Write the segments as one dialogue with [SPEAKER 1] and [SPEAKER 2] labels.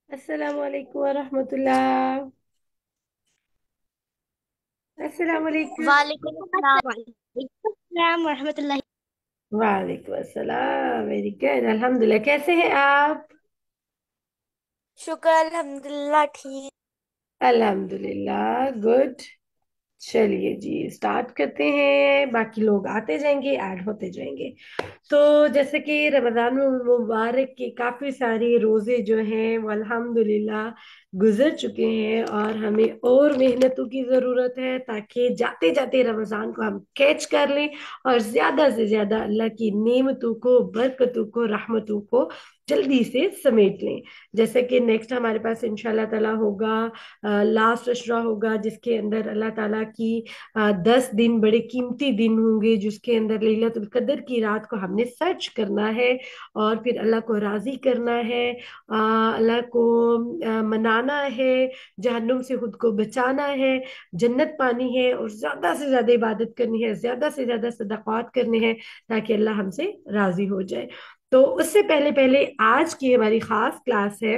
[SPEAKER 1] अस्सलाम वालेकुम वरहमतुल्लाह। अस्सलाम वालेकुम।
[SPEAKER 2] वालेकुम अस्सलाम। वालेकुम अस्सलाम वरहमतुल्लाहि।
[SPEAKER 1] वालेकुम अस्सलाम। वेरी गुड, अल्हम्दुलिल्लाह। कैसे हैं आप?
[SPEAKER 2] शुक्र अल्हम्दुलिल्लाह ठीक।
[SPEAKER 1] अल्हम्दुलिल्लाह, गुड। चलिए जी, स्टार्ट करते हैं। बाकी लोग आते जाएंगे, ऐड होते जाएंगे। तो जैसे कि रमजान मुबारक के काफी सारे रोजे जो हैं वो अल्हम्दुलिल्लाह गुजर चुके हैं, और हमें और मेहनतों की जरूरत है ताकि जाते जाते रमजान को हम कैच कर लें और ज्यादा से ज्यादा अल्लाह की नेमतों को, बरकतों को, रहमतों को जल्दी से समेट लें। जैसे कि नेक्स्ट हमारे पास इंशाल्लाह ताला होगा लास्ट अशरा होगा, जिसके अंदर अल्लाह ताला की 10 दिन बड़े कीमती दिन होंगे, जिसके अंदर लैलतुल कदर की रात को हमने सर्च करना है और फिर अल्लाह को राजी करना है, अल्लाह को मनाना है, जहन्नुम से खुद को बचाना है, जन्नत पानी है, और ज्यादा से ज्यादा इबादत करनी है, ज्यादा से ज्यादा सदक़ात करने हैं ताकि अल्लाह हमसे राजी हो जाए। तो उससे पहले पहले आज की हमारी खास क्लास है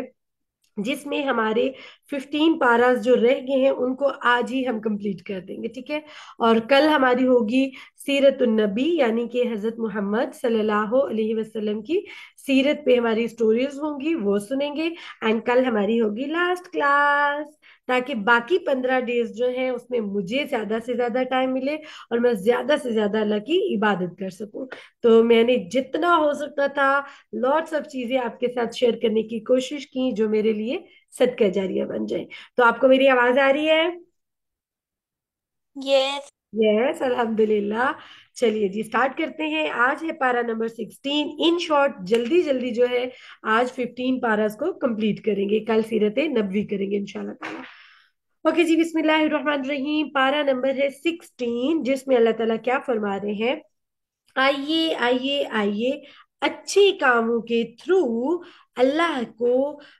[SPEAKER 1] जिसमें हमारे 15 पारास जो रह गए हैं उनको आज ही हम कंप्लीट कर देंगे, ठीक है। और कल हमारी होगी सीरत नबी, यानी कि हजरत मोहम्मद सल्लल्लाहु अलैहि वसल्लम की सीरत पे हमारी स्टोरीज होंगी, वो सुनेंगे। एंड कल हमारी होगी लास्ट क्लास, ताकि बाकी 15 डेज जो हैं उसमें मुझे ज्यादा से ज्यादा टाइम मिले और मैं ज्यादा से ज्यादा अल्लाह की इबादत कर सकूं। तो मैंने जितना हो सकता था लॉट्स ऑफ चीजें आपके साथ शेयर करने की कोशिश की जो मेरे लिए सदका जारिया बन जाए। तो आपको मेरी आवाज आ रही है?
[SPEAKER 2] यस।
[SPEAKER 1] यस, अल्हम्दुलिल्लाह। चलिए जी, स्टार्ट करते हैं। आज है पारा नंबर 16। इन शॉर्ट जल्दी जल्दी जो है आज 15 पारास को कंप्लीट करेंगे, कल सीरत नबवी करेंगे इंशाल्लाह ताला। ओके जी, बिस्मिल्लाहिर्रहमानिर्रहीम। पारा नंबर है 16, जिसमें अल्लाह ताला क्या फरमा रहे हैं। आइए आइए आइए, अच्छे कामों के थ्रू अल्लाह को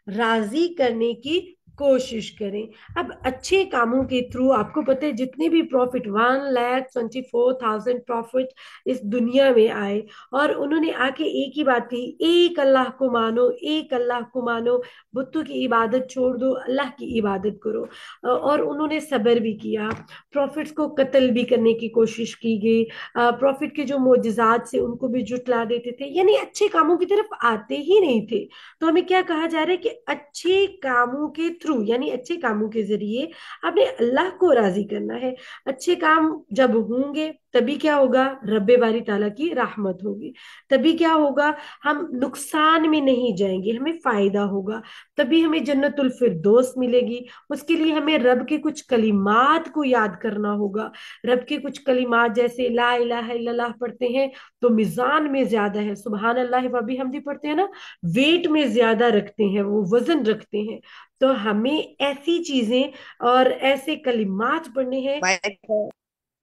[SPEAKER 1] राजी करने की कोशिश करें। अब अच्छे कामों के थ्रू आपको पता है जितने भी प्रॉफिट 1,24,000 प्रॉफिट इस दुनिया में आए, और उन्होंने आके एक ही बात कही, एक अल्लाह को मानो, एक अल्लाह को मानो, बुतों की इबादत छोड़ दो, अल्लाह की इबादत करो। और उन्होंने सब्र भी किया, प्रॉफिट्स को कत्ल भी करने की कोशिश की गई, प्रॉफिट के जो मोजज़ात से उनको भी जुटला देते थे, यानी अच्छे कामों की तरफ आते ही नहीं थे। तो हमें क्या कहा जा रहा है कि अच्छे कामों के थ्रू, यानी अच्छे कामों के जरिए आपने अल्लाह को राजी करना है। अच्छे काम जब होंगे तभी क्या होगा, रब्बे बारी ताला की रहमत होगी। तभी क्या होगा, हम नुकसान में नहीं जाएंगे, हमें फायदा होगा। तभी हमें जन्नतुल फिरदौस मिलेगी। उसके लिए हमें रब के कुछ कलिमात को याद करना होगा। रब के कुछ कलिमात जैसे ला इलाहा इल्लल्लाह पढ़ते हैं तो मिजान में ज्यादा है, सुबहान अल्लाह व बिहम्दी पढ़ते हैं ना, वेट में ज्यादा रखते हैं, वो वजन रखते हैं। तो हमें ऐसी चीजें और ऐसे कलिमात पढ़ने हैं।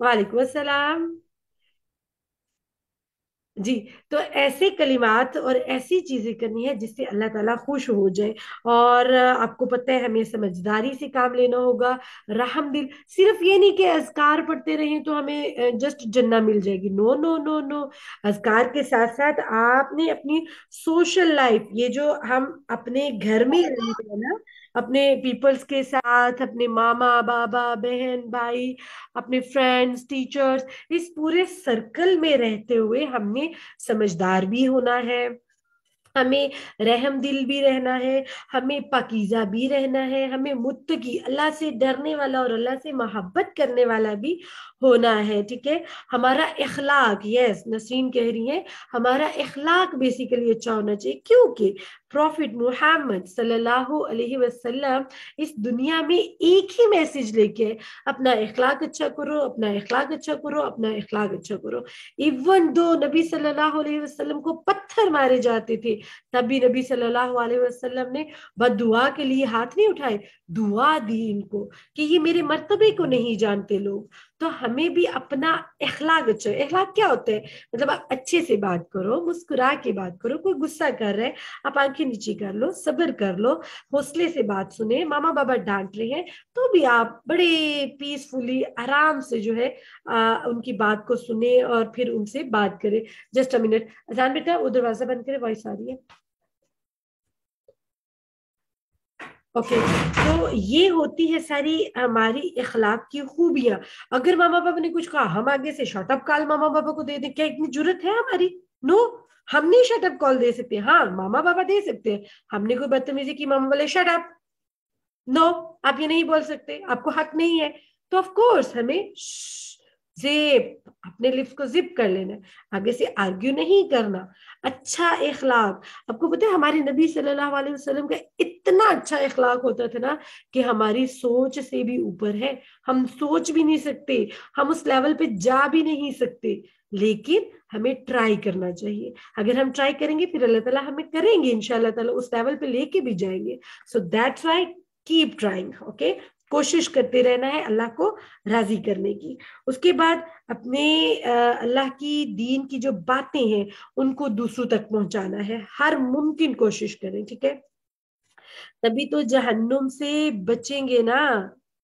[SPEAKER 1] वालेकुम अस्सलाम। जी। तो ऐसे कलिमात और ऐसी चीजें करनी है जिससे अल्लाह ताला खुश हो जाए। और आपको पता है हमें समझदारी से काम लेना होगा, रहम दिल। सिर्फ ये नहीं कि अज़कार पढ़ते रहें तो हमें जस्ट जन्नत मिल जाएगी, नो नो नो नो। अज़कार के साथ साथ आपने अपनी सोशल लाइफ, ये जो हम अपने घर में रहते हैं ना, अपने पीपल्स के साथ, अपने मामा बाबा बहन भाई, अपने फ्रेंड्स टीचर्स, इस पूरे सर्कल में रहते हुए हमने समझदार भी होना है, हमें रहम दिल भी रहना है, हमें पाकीज़ा भी रहना है, हमें मुत्तकी अल्लाह से डरने वाला और अल्लाह से मोहब्बत करने वाला भी होना है, ठीक है। हमारा इखलाक, यस नसरीन कह रही है, हमारा इखलाक बेसिकली अच्छा होना चाहिए, क्योंकि प्रॉफिट मुहम्मद सल्लल्लाहु अलैहि वसल्लम इस दुनिया में एक ही मैसेज लेके आए, अपना इखलाक अच्छा करो, अपना इखलाक अच्छा करो, अपना इखलाक अच्छा करो। इवन दो नबी सल्लल्लाहु अलैहि वसल्लम को पत्थर मारे जाते थे, तभी नबी सल्लल्लाहु अलैहि वसल्लम ने बद्दुआ के लिए हाथ नहीं उठाए, दुआ दी इनको कि ये मेरे मर्तबे को नहीं जानते लोग। तो हमें भी अपना इखलाक अच्छा, इखलाक क्या होता है, मतलब आप अच्छे से बात करो, मुस्कुरा के बात करो। कोई गुस्सा कर रहा है, आप आंखें नीची कर लो, सब्र कर लो, हौसले से बात सुने। मामा बाबा डांट रहे हैं तो भी आप बड़े पीसफुली आराम से जो है उनकी बात को सुने और फिर उनसे बात करें। जस्ट अ मिनट, अजान बेटा वो दरवाजा बंद करे, वॉइस आ रही है। ओके, तो ये होती है सारी हमारी इखलाक की खूबियां। अगर मामा पापा ने कुछ कहा, हम आगे से शट अप कॉल मामा पापा को दे दें, क्या इतनी जरूरत है हमारी? नो, हम नहीं शट अप कॉल दे सकते। हाँ, मामा पापा दे सकते हैं। हमने कोई बदतमीजी की, मामा बोले शट अप, नो, आप ये नहीं बोल सकते, आपको हक नहीं है। तो ऑफ कोर्स हमें जिप, अपने लिप्स को जिप कर लेना है, आगे से आर्ग्यू नहीं करना। अच्छा इखलाक, आपको पता है हमारे नबी सल्लल्लाहु अलैहि वसल्लम का इतना अच्छा इखलाक होता था ना कि हमारी सोच से भी ऊपर है। हम सोच भी नहीं सकते, हम उस लेवल पे जा भी नहीं सकते, लेकिन हमें ट्राई करना चाहिए। अगर हम ट्राई करेंगे फिर अल्लाह ताला हमें करेंगे, इंशाल्लाह ताला उस लेवल पे लेके भी जाएंगे। So that's why keep trying, okay. कोशिश करते रहना है अल्लाह को राजी करने की। उसके बाद अपने अल्लाह की दीन की जो बातें हैं उनको दूसरों तक पहुंचाना है, हर मुमकिन कोशिश करें, ठीक है। तभी तो जहन्नुम से बचेंगे ना,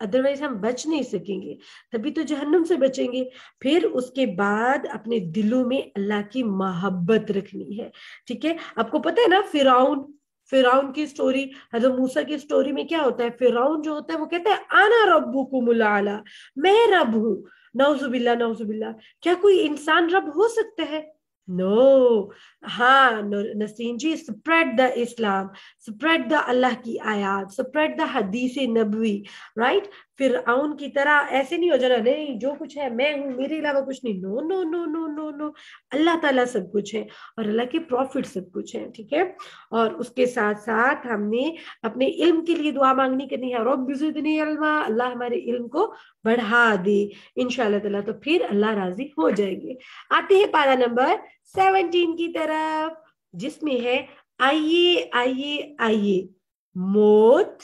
[SPEAKER 1] अदरवाइज हम बच नहीं सकेंगे। तभी तो जहन्नुम से बचेंगे। फिर उसके बाद अपने दिलों में अल्लाह की मोहब्बत रखनी है, ठीक है। आपको पता है ना, फिरौन, फिरौन की स्टोरी, हजरत मूसा की स्टोरी में क्या होता है? फिरौन जो होता है वो कहता है आना रब्बुकुमुल आला, मैं रब हूं। नौजुबिल्ला, नौजुबिल्ला, क्या कोई इंसान रब हो सकता है? नो। हाँ Naseen ji, spread the Islam, spread the अल्लाह की आयात, स्प्रेड द हदीस नबवी, राइट। फिर आउन की तरह ऐसे नहीं हो जाना, नहीं जो कुछ है मैं हूं, मेरे अलावा कुछ नहीं। No no no no no no, अल्लाह ताला सब कुछ है और अल्लाह के प्रॉफिट सब कुछ है, ठीक है। और उसके साथ साथ हमने अपने इल्म के लिए दुआ मांगनी करनी है, रब्बि ज़िदनी इल्मा, अल्लाह हमारे इल्म को बढ़ा दे इंशाल्लाह ताला, तो फिर अल्लाह राजी हो जाएंगे। आते हैं पारा नंबर 17 की तरफ, जिसमें है आइए आइए आइए, मौत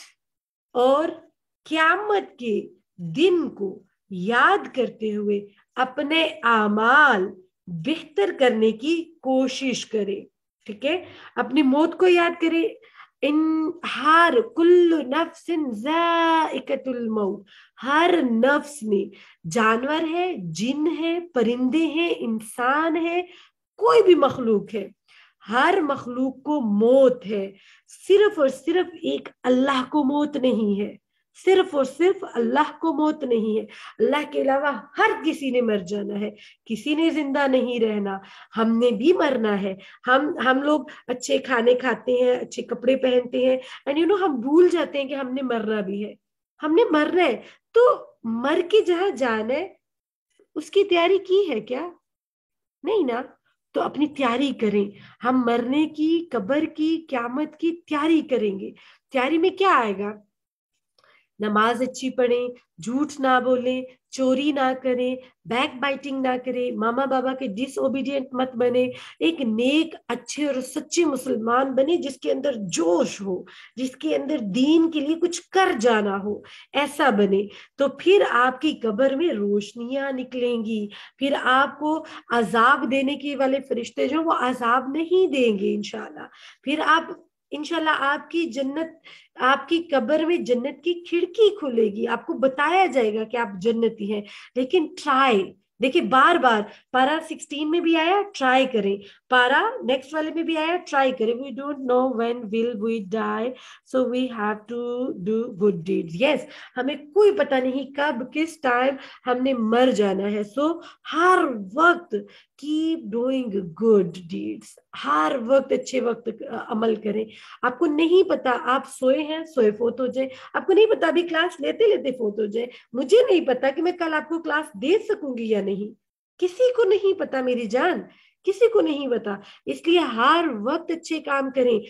[SPEAKER 1] और क्यामत के दिन को याद करते हुए अपने आमाल बेहतर करने की कोशिश करें, ठीक है। अपनी मौत को याद करें। इन हर कुल्लु नफ्सिन जाइकतुल मौत, हर नफ्स में, जानवर है, जिन है, परिंदे हैं, इंसान है, कोई भी मखलूक है, हर मखलूक को मौत है। सिर्फ और सिर्फ एक अल्लाह को मौत नहीं है, सिर्फ और सिर्फ अल्लाह को मौत नहीं है। अल्लाह के अलावा हर किसी ने मर जाना है, किसी ने जिंदा नहीं रहना। हमने भी मरना है। हम लोग अच्छे खाने खाते हैं, अच्छे कपड़े पहनते हैं, एंड यू नो हम भूल जाते हैं कि हमने मरना भी है। हमने मरना है, तो मर के जहां जाना है उसकी तैयारी की है क्या? नहीं ना। तो अपनी तैयारी करें, हम मरने की, कब्र की, क्यामत की तैयारी करेंगे। तैयारी में क्या आएगा? नमाज अच्छी पढ़ें, झूठ ना बोलें, चोरी ना करें, बैक बाइटिंग ना करें, मामा बाबा के डिसओबीडियंट मत बने, एक नेक अच्छे और सच्चे मुसलमान बने जिसके अंदर जोश हो, जिसके अंदर दीन के लिए कुछ कर जाना हो, ऐसा बने। तो फिर आपकी कब्र में रोशनियां निकलेंगी, फिर आपको अजाब देने के वाले फरिश्ते जो वो अजाब नहीं देंगे इंशाल्लाह। फिर आप इंशाल्लाह आपकी जन्नत, आपकी कब्र में जन्नत की खिड़की खुलेगी, आपको बताया जाएगा कि आप जन्नती हैं। लेकिन ट्राई, देखिए बार बार, पारा 16 में भी आया ट्राई करें, पारा नेक्स्ट वाले में भी आया ट्राई करें। We don't know when will we die, so we have to do good deeds. Yes, हमें कोई पता नहीं कब किस टाइम हमने मर जाना है। सो हर वक्त कीप डूइंग गुड डीड्स, हर वक्त अच्छे वक्त अमल करें। आपको नहीं पता, आप सोए हैं, सोए फोत हो जाए, आपको नहीं पता अभी क्लास लेते लेते फोत हो जाए, मुझे नहीं पता कि मैं कल आपको क्लास दे सकूंगी या नहीं, किसी को नहीं पता मेरी जान, किसी को नहीं पता। इसलिए हर वक्त अच्छे काम करें।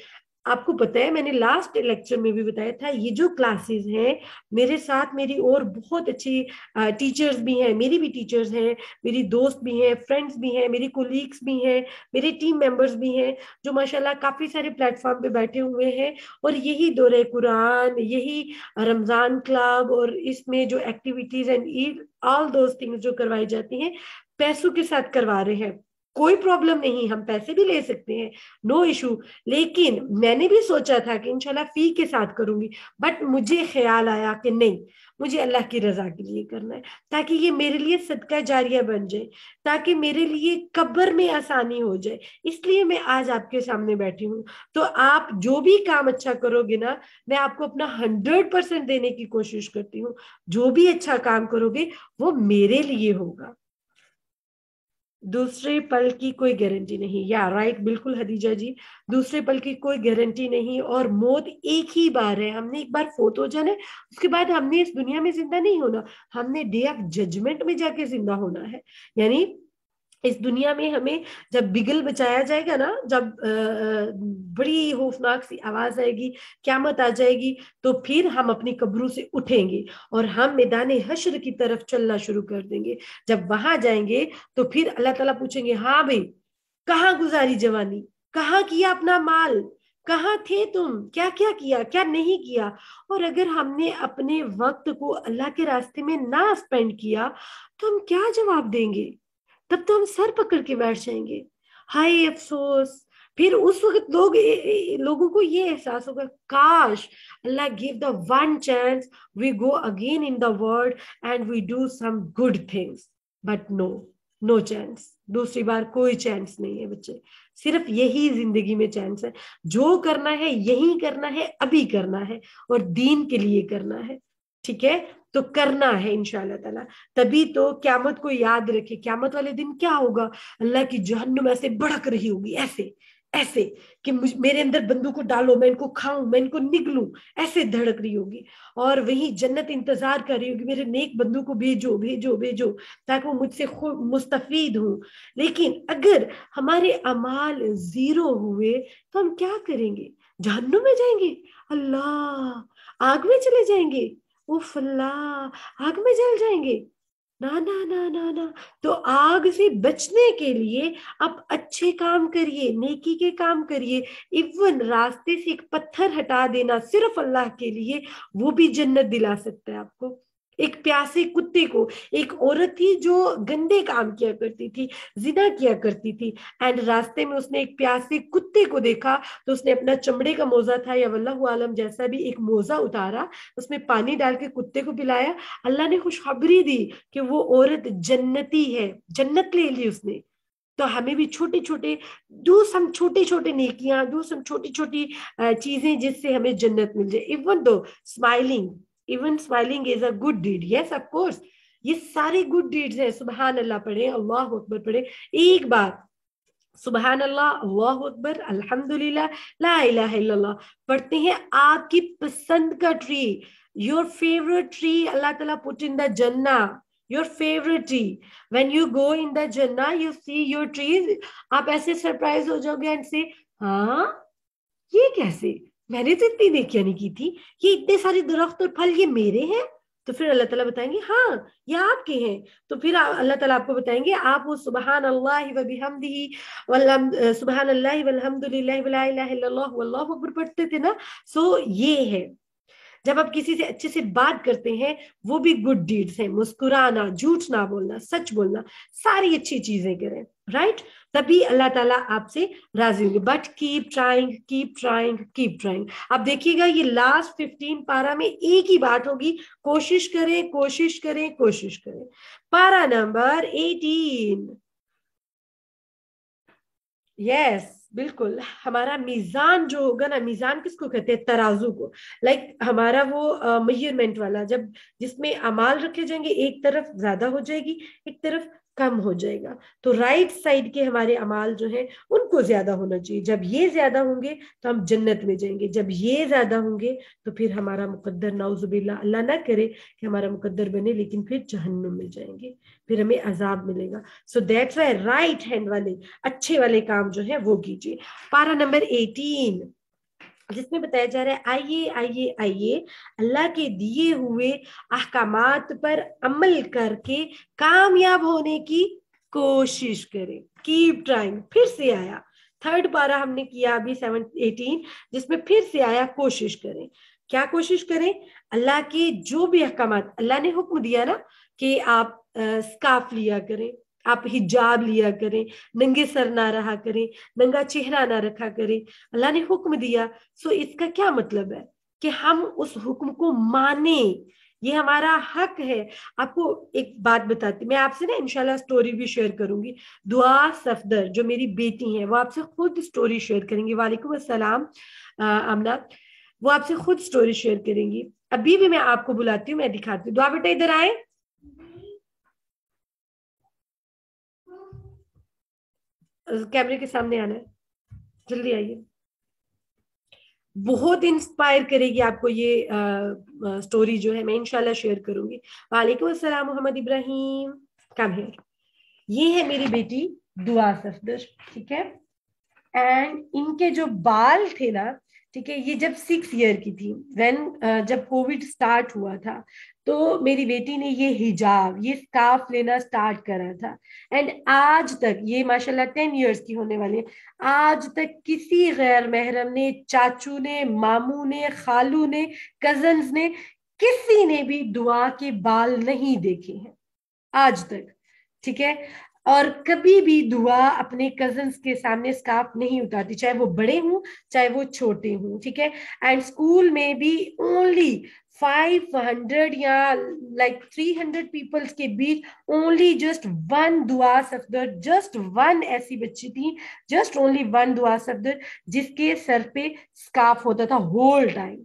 [SPEAKER 1] आपको पता है मैंने लास्ट लेक्चर में भी बताया था, ये जो क्लासेस हैं, मेरे साथ मेरी और बहुत अच्छी टीचर्स भी हैं, मेरी भी टीचर्स हैं, मेरी दोस्त भी हैं, फ्रेंड्स भी हैं, मेरी कोलीग्स भी हैं, मेरे टीम मेंबर्स भी हैं, जो माशाल्लाह काफी सारे प्लेटफॉर्म पे बैठे हुए हैं, और यही दौरे कुरान, यही रमजान क्लब, और इसमें जो activities and all those things जो करवाई जाती हैं, पैसों के साथ करवा रहे हैं। کوئی پرابلم نہیں, ہم پیسے بھی لے سکتے ہیں, نو ایشو. لیکن میں نے بھی سوچا تھا کہ انشاءاللہ فی کے ساتھ کروں گی, بٹ مجھے خیال آیا کہ نہیں, مجھے اللہ کی رضا کے لیے کرنا ہے, تاکہ یہ میرے لیے صدقہ جاریہ بن جائے, تاکہ میرے لیے قبر میں آسانی ہو جائے. اس لیے میں آج آپ کے سامنے بیٹھی ہوں. تو آپ جو بھی کام اچھا کرو گے نا, میں آپ کو اپنا 100% دینے کی کوشش کرتی ہوں. جو بھی اچھا کام کرو گے وہ میرے لیے ہوگا, دوسرے پل کی کوئی گارنٹی نہیں. یا رائٹ, بالکل حدیجہ جی, دوسرے پل کی کوئی گارنٹی نہیں. اور موت ایک ہی بار ہے, ہم نے ایک بار فوت ہو جانا ہے, اس کے بعد ہم نے اس دنیا میں زندہ نہیں ہونا, ہم نے ڈے آف ججمنٹ میں جا کے زندہ ہونا ہے. یعنی اس دنیا میں ہمیں جب بگل بچایا جائے گا نا, جب بڑی خوفناک سی آواز آئے گی, قیامت آ جائے گی, تو پھر ہم اپنی قبروں سے اٹھیں گے اور ہم میدان حشر کی طرف چلنا شروع کر دیں گے. جب وہاں جائیں گے تو پھر اللہ تعالیٰ پوچھیں گے, ہاں بھائی کہاں گزاری جوانی, کہاں کیا اپنا مال, کہاں تھے تم, کیا کیا کیا, کیا نہیں کیا. اور اگر ہم نے اپنے وقت کو اللہ کے راستے میں نہ اسپینڈ کیا تو ہم کیا جواب دیں گے؟ تب تو ہم سر پکڑ کے بیٹھ جائیں گے, ہائے افسوس. پھر اس وقت لوگوں کو یہ احساس ہوگا, کاش اللہ give the one chance, we go again in the world and we do some good things. But no, no chance. دوسری بار کوئی چانس نہیں ہے بچے, صرف یہی زندگی میں چانس ہے. جو کرنا ہے یہی کرنا ہے, ابھی کرنا ہے, اور دین کے لیے کرنا ہے. ٹھیک ہے, تو کرنا ہے انشاءاللہ تعالی. تبھی تو قیامت کو یاد رکھے, قیامت والے دن کیا ہوگا, اللہ کی جہنم ایسے بڑک رہی ہوگی, ایسے ایسے کہ میرے اندر بندوں کو ڈالو, میں ان کو کھاؤں, میں ان کو نگلوں, ایسے دھڑک رہی ہوگی. اور وہی جنت انتظار کر رہی ہوگی, میرے نیک بندوں کو بھیجو بھیجو بھیجو, تاکہ وہ مجھ سے مستفید ہوں. لیکن اگر ہمارے اعمال زیرو ہوئے تو ہم کیا کریں گے؟ جہنم میں جائیں گے, اللہ, آگ میں چلے جائیں گے, اوف اللہ, آگ میں جل جائیں گے. نہ نہ نہ نہ نہ. تو آگ سے بچنے کے لیے آپ اچھے کام کریے, نیکی کے کام کریے. ایون راستے سے ایک پتھر ہٹا دینا صرف اللہ کے لیے, وہ بھی جنت دلا سکتا ہے آپ کو. ایک پیاسے کتے کو, ایک عورت تھی جو گندے کام کیا کرتی تھی, زنا کیا کرتی تھی, اینڈ راستے میں اس نے ایک پیاسے کتے کو دیکھا, تو اس نے اپنا چمڑے کا موزہ تھا یا واللہ عالم جیسا بھی ایک موزہ اتارا, اس میں پانی ڈال کے کتے کو پلایا. اللہ نے خوشخبری دی کہ وہ عورت جنتی ہے, جنت لے لی اس نے. تو ہمیں بھی چھوٹے چھوٹے دو سم چھوٹے چھوٹے نیکیاں, دو سم چھوٹی چھوٹی چیزیں جس سے ہمیں جنت مل جائے. Even though smiling is a good deed, yes of course, یہ سارے گڈ ڈیڈز ہیں. سبحان اللہ پڑھے, اللہ اکبر پڑھے, ایک بار سبحان اللہ, اللہ اکبر, الحمدللہ, لا الہ الا اللہ پڑھتے ہیں. آپ کی پسند کا tree, your favorite tree, Allah Ta'ala put in the Jannah, your favorite tree. When you go in the Jannah, you see your trees, آپ ایسے سرپرائز ہو جاؤ گے اینڈ سے, ہاں یہ کیسے, میں نے تو اتنی نیکیاں نہیں کی تھی, یہ اتنے سارے درخت اور پھل یہ میرے ہیں. تو پھر اللہ تعالیٰ بتائیں گے ہاں یہ آپ کے ہیں. تو پھر اللہ تعالیٰ آپ کو بتائیں گے, آپ وہ سبحان اللہ و بحمدہ, سبحان اللہ والحمدللہ ولا الہ الا اللہ واللہ اکبر پڑھتے تھے نا. سو یہ ہے, جب آپ کسی سے اچھے سے بات کرتے ہیں وہ بھی گڈ ڈیڈز ہیں. مسکرانا, جھوٹ نہ بولنا, سچ بولنا, ساری اچھی چیزیں کریں, رائٹ, تبھی اللہ تعالیٰ آپ سے راضی ہوں گے. But keep trying, keep trying, keep trying. آپ دیکھیے گا یہ لاسٹ 15 پارا میں ایک ہی بات ہوگی, کوشش کریں کوشش کریں کوشش کریں. پارا نمبر 18, یس بالکل. ہمارا میزان جو ہوگا نا, میزان کس کو کہتے ہیں, ترازو کو. لائک ہمارا وہ میجرمنٹ والا, جب جس میں اعمال رکھے جائیں گے, ایک طرف زیادہ ہو جائے گی, ایک طرف کم ہو جائے گا. تو رائٹ سائڈ کے ہمارے اعمال جو ہیں ان کو زیادہ ہونا چاہیے. جب یہ زیادہ ہوں گے تو ہم جنت میں جائیں گے, جب یہ زیادہ ہوں گے تو پھر ہمارا مقدر, نعوذ باللہ, اللہ نہ کرے کہ ہمارا مقدر بنے, لیکن پھر جہنم میں جائیں گے, پھر ہمیں عذاب ملے گا. So that's why right hand والے اچھے والے کام جو ہے وہ کیجیے. پارا نمبر 18 جس میں بتایا جا رہا ہے, آئیے آئیے آئیے, اللہ کے دیے ہوئے احکامات پر عمل کر کے کامیاب ہونے کی کوشش کریں. Keep trying. پھر سے آیا تھرڈ پارا ہم نے کیا ابھی 18, جس میں پھر سے آیا کوشش کریں. کیا کوشش کریں؟ اللہ کے جو بھی احکامات, اللہ نے حکم دیا نا کہ آپ اسکارف لیا کریں, آپ حجاب لیا کریں, ننگے سر نہ رہا کریں, ننگا چہرہ نہ رکھا کریں. اللہ نے حکم دیا, سو اس کا کیا مطلب ہے کہ ہم اس حکم کو مانیں, یہ ہمارا حق ہے. آپ کو ایک بات بتاتی, میں آپ سے نا انشاءاللہ سٹوری بھی شیئر کروں گی. دعا صفدر جو میری بیٹی ہیں وہ آپ سے خود سٹوری شیئر کریں گی. وعلیکم السلام آمنہ, وہ آپ سے خود سٹوری شیئر کریں گی. ابھی بھی میں آپ کو بلاتی ہوں, میں دکھاتی ہوں. دعا بیٹا ادھر آئے, کیمرے کے سامنے آنا ہے, جلدی آئیے. بہت انسپائر کرے گی آپ کو یہ سٹوری جو ہے, میں انشاءاللہ شیئر کروں گی. وعلیکم السلام محمد ابراہیم, کم ہے. یہ ہے میری بیٹی دعا صفدر, ٹھیک ہے. اینڈ ان کے جو بال تھے نا, ٹھیک ہے, یہ جب 6 ایئر کی تھی, جب کووڈ سٹارٹ ہوا تھا, تو میری بیٹی نے یہ حجاب, یہ اسکارف لینا سٹارٹ کرا تھا. اینڈ آج تک یہ ماشاءاللہ 10 ایئرس کی ہونے والی ہے, آج تک کسی غیر محرم نے, چاچو نے, ماموں نے, خالو نے, کزنز نے, کسی نے بھی دعا کے بال نہیں دیکھے ہیں آج تک, ٹھیک ہے. اور کبھی بھی دعا اپنے کزنس کے سامنے اسکارف نہیں اتارتی, چاہے وہ بڑے ہوں چاہے وہ چھوٹے ہوں, ٹھیک ہے. اینڈ اسکول میں بھی اونلی 500 یا لائک 300 پیپلس کے بیچ اونلی جسٹ ون دعا صفدر, جسٹ ون ایسی بچی تھی, جسٹ اونلی ون دعا صفدر جس کے سر پہ اسکارف ہوتا تھا ہول ٹائم.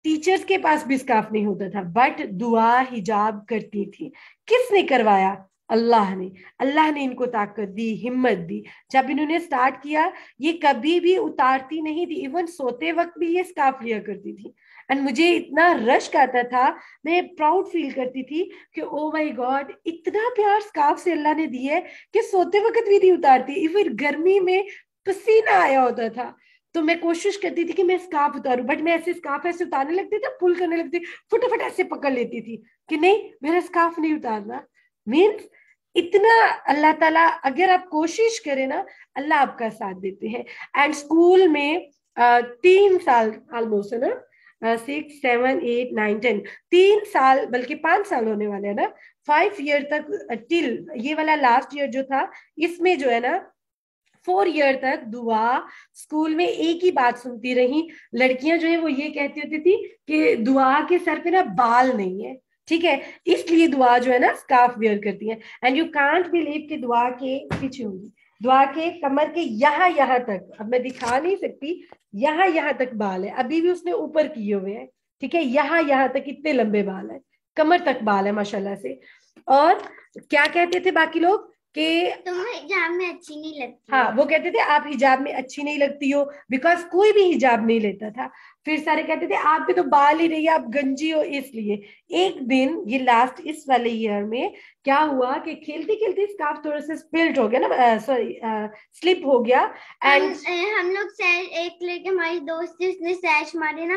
[SPEAKER 1] ٹیچرز کے پاس بھی اسکارف نہیں ہوتا تھا, بٹ دعا حجاب کرتی تھی. کس نے کروایا؟ اللہ نے. اللہ نے ان کو طاقت دی, ہمت دی. جب انہوں نے سٹارٹ کیا, یہ کبھی بھی اتارتی نہیں تھی, ایون سوتے وقت بھی یہ اسکارف لیا کرتی تھی. اینڈ مجھے اتنا رشک آتا تھا, میں پراؤڈ فیل کرتی تھی کہ او مائی گاڈ, اتنا پیار اسکارف سے اللہ نے دی ہے کہ سوتے وقت بھی نہیں اتارتی. ایون گرمی میں پسینہ آیا ہوتا تھا تو میں کوشش کرتی تھی کہ میں اسکارف اتاروں, بٹ میں ایسے اسکارف ایسے اتارنے لگتی تھی, پل کرنے لگتی, فٹافٹ ایسے پکڑ لیتی تھی کہ نہیں میرا اسکارف نہیں اتارنا. مینس اتنا اللہ تعالیٰ, اگر آپ کوشش کریں نا, اللہ آپ کا ساتھ دیتے ہیں. اینڈ اسکول میں 3 سال آلموسٹ ہے نا, 6 7 8 9 10 3 سال, بلکہ 5 سال ہونے والے ہیں نا, 5 ایئر تک, ٹل یہ والا لاسٹ ایئر جو تھا, اس میں جو ہے نا 4 ایئر تک دعا اسکول میں ایک ہی بات سنتی رہی. لڑکیاں جو ہے وہ یہ کہتی ہوتی تھی کہ دعا کے سر پہ نا بال نہیں ہے, ٹھیک ہے, اس لیے دعا جو ہے نا اسکارف ویئر کرتی ہے. اینڈ یو کانٹ بلیو کہ دعا کے پیچھے ہوگی, دعا کے کمر کے یہاں تک, اب میں دکھا نہیں سکتی, یہاں تک بال ہے, ابھی بھی اس نے اوپر کیے ہوئے ہیں, ٹھیک ہے, یہاں تک اتنے لمبے بال ہیں, کمر تک بال ہے ماشاءاللہ سے. اور کیا کہتے تھے باقی لوگ کہ
[SPEAKER 2] تم حجاب میں اچھی نہیں لگتی.
[SPEAKER 1] ہاں, وہ کہتے تھے آپ حجاب میں اچھی نہیں لگتی ہو, بیکاز کوئی بھی حجاب نہیں لیتا تھا. پھر سارے کہتے تھے آپ پہ تو بال ہی نہیں ہے, آپ گنجی ہو اس لیے. ایک دن یہ لاسٹ اس والے ایئر میں کیا ہوا کہ کھیلتے کھیلتے اسکارف تھوڑا سا سپلٹ ہو گیا نا, سوری سلپ ہو گیا.
[SPEAKER 2] ہم لوگ ایک لڑکی ہماری دوست تھی, اس نے سیش ماری نا,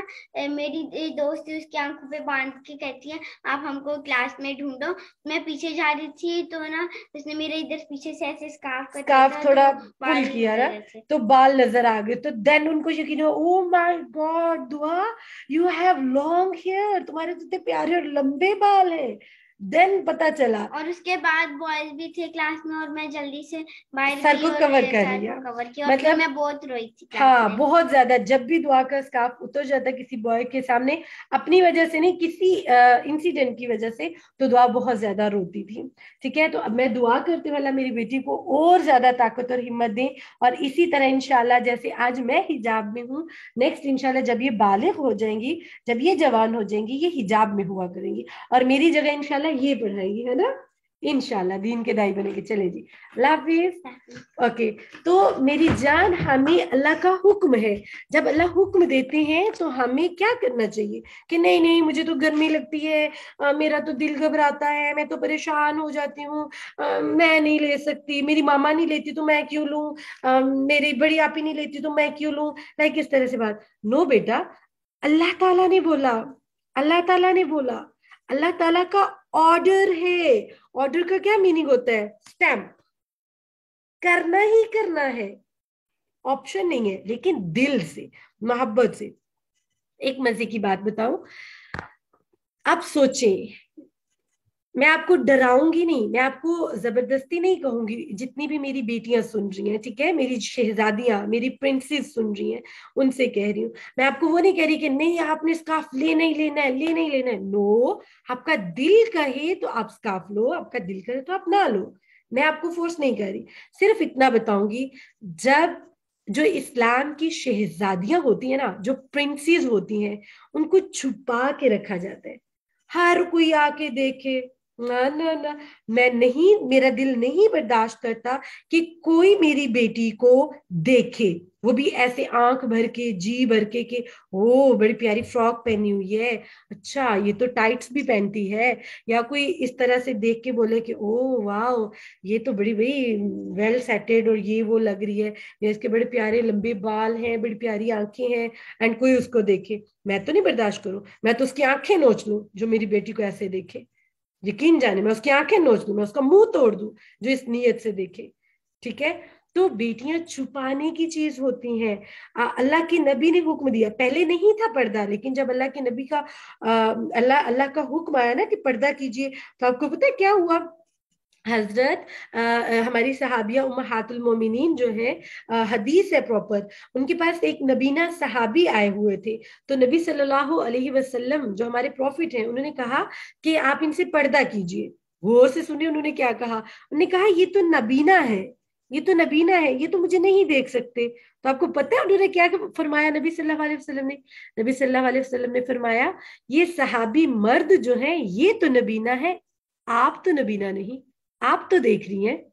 [SPEAKER 2] میری دوست تھی, اس کی آنکھوں پہ باندھ کے کہتی ہے آپ ہم کو کلاس میں ڈھونڈو. میں پیچھے جا رہی تھی تو نا اس نے میرے ادھر پیچھے سے ایسے
[SPEAKER 1] اسکارف تھوڑا پل کیا نا, تو بال نظر آ گئے. تو دین ان کو یقین ہوا, او مائی گاڈ دعا یو ہیو لانگ ہیئر, تمہارے اتنے پیارے اور لمبے بال ہیں. دین پتا چلا,
[SPEAKER 2] اور اس کے بعد بوائز بھی تھے کلاس میں, اور میں جلدی سے باہر
[SPEAKER 1] سر
[SPEAKER 2] گئی
[SPEAKER 1] کو
[SPEAKER 2] اور
[SPEAKER 1] کور
[SPEAKER 2] میرے
[SPEAKER 1] کر
[SPEAKER 2] سر
[SPEAKER 1] لیا,
[SPEAKER 2] کو کور کیا, اور پھر
[SPEAKER 1] مطلب
[SPEAKER 2] میں بہت روئی تھی کلاس
[SPEAKER 1] ہاں
[SPEAKER 2] میں.
[SPEAKER 1] بہت زیادہ. جب بھی دعا کا اسکارف اتر جاتا کسی بوائے کے سامنے, اپنی وجہ سے نہیں, کسی انسیڈنٹ کی وجہ سے, تو دعا بہت زیادہ روتی تھی, ٹھیک ہے. تو اب میں دعا کرتے والا میری بیٹی کو اور زیادہ طاقت اور ہمت دیں, اور اسی طرح انشاءاللہ جیسے آج میں حجاب میں ہوں, نیکسٹ انشاءاللہ جب یہ بالغ ہو جائیں گی, جب یہ جوان ہو جائیں گی, یہ حجاب میں ہوا کریں گی, اور میری جگہ انشاءاللہ یہ پڑھائیں گی, ہے نا, انشاءاللہ دین کے دائی بنے گے. چلے جی, اللہ حافظ. اوکے, تو میری جان, ہمیں اللہ کا حکم ہے, جب اللہ حکم دیتے ہیں تو ہمیں کیا کرنا چاہیے کہ نہیں نہیں مجھے تو گرمی لگتی ہے, میرا تو دل گھبراتا ہے, میں تو پریشان ہو جاتی ہوں, میں نہیں لے سکتی, میری ماما نہیں لیتی تو میں کیوں لوں, میری بڑی آپی نہیں لیتی تو میں کیوں لوں, لائک اس طرح سے بات. نو بیٹا, اللہ تعالیٰ نے بولا, اللہ تعالیٰ نے بولا, اللہ تعالیٰ کا آرڈر ہے. آرڈر کا کیا میننگ ہوتا ہے؟ اسٹیمپ, کرنا ہی کرنا ہے, آپشن نہیں ہے, لیکن دل سے, محبت سے. ایک مزے کی بات بتاؤں, آپ سوچیں, मैं आपको डराऊंगी नहीं, मैं आपको जबरदस्ती नहीं कहूंगी। जितनी भी मेरी बेटियां सुन रही हैं, ठीक है, मेरी शहजादियां, मेरी प्रिंसेस सुन रही हैं, उनसे कह रही हूँ। मैं आपको वो नहीं कह रही कि नहीं आपने स्कार्फ लेना ही लेना है, लेना ही लेना है। नो, आपका दिल कहे तो आप स्कार्फ लो, आपका दिल करे तो आप ना लो। मैं आपको फोर्स नहीं कर रही, सिर्फ इतना बताऊंगी। जब जो इस्लाम की शहजादियां होती है ना, जो प्रिंसेस होती हैं, उनको छुपा के रखा जाता है, हर कोई आके देखे। ना ना ना, मैं नहीं, मेरा दिल नहीं बर्दाश्त करता कि कोई मेरी बेटी को देखे, वो भी ऐसे आंख भर के, जी भर के ओ बड़ी प्यारी फ्रॉक पहनी हुई है, अच्छा ये तो टाइट्स भी पहनती है। या कोई इस तरह से देख के बोले कि ओ वाह, ये तो बड़ी भाई वेल सेटेड और ये वो लग रही है, या इसके बड़े प्यारे लंबे बाल हैं, बड़ी प्यारी आंखें हैं, एंड कोई उसको देखे। मैं तो नहीं बर्दाश्त करूं, मैं तो उसकी आंखें नोच लूं जो मेरी बेटी को ऐसे देखे। यकीन जाने, मैं उसकी आंखें नोच लूं, मैं उसका मुंह तोड़ दूं जो इस नीयत से देखे। ठीक है, तो बेटियां छुपाने की चीज होती हैं। अल्लाह के नबी ने हुक्म दिया, पहले नहीं था पर्दा, लेकिन जब अल्लाह के नबी का अल्लाह अल्लाह का हुक्म आया ना कि पर्दा कीजिए, तो आपको पता है क्या हुआ? हजरत हमारी सहाबिया उम्महातुल मोमिनीन जो है, हदीस है प्रॉपर, उनके पास एक नबीना सहाबी आए हुए थे। तो नबी सल्लल्लाहु अलैहि वसल्लम जो हमारे प्रॉफिट हैं, उन्होंने कहा कि आप इनसे पर्दा कीजिए। गौर से सुनिए उन्होंने क्या कहा। उन्होंने कहा ये तो नबीना है, ये तो नबीना है, ये तो मुझे नहीं देख सकते। तो आपको पता है उन्होंने क्या फरमाया? नबी सल्लल्लाहु अलैहि वसल्लम ने, नबी सल्लल्लाहु अलैहि वसल्लम ने फरमाया, ये सहाबी मर्द जो है ये तो नबीना है, आप तो नबीना नहीं, आप तो देख रही हैं।